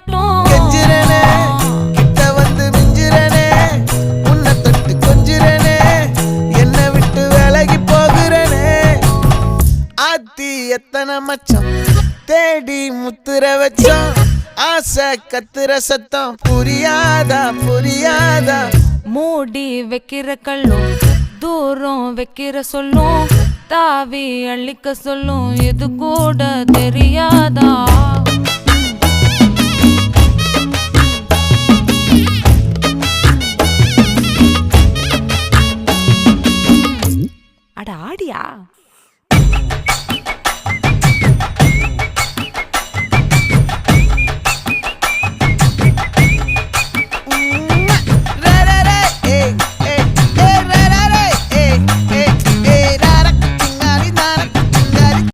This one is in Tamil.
காட்டும் கெஞ்சிரனே கிட்ட வந்து மிஞ்சிரனே உன்னை தொட்டு கொஞ்சிரனே என்னை விட்டு விலகி போகிறனே ஆத்தி எத்தனை மச்சம் தேடி முத்துற வச்சோம் ஆசை கத்துற சத்தம் புரியாதா புரியாதா மூடி வைக்கிற கல்லும் தூரம் வைக்கிற சொல்லும் தாவி அள்ளிக்க சொல்லும் இது கூட தெரியாதா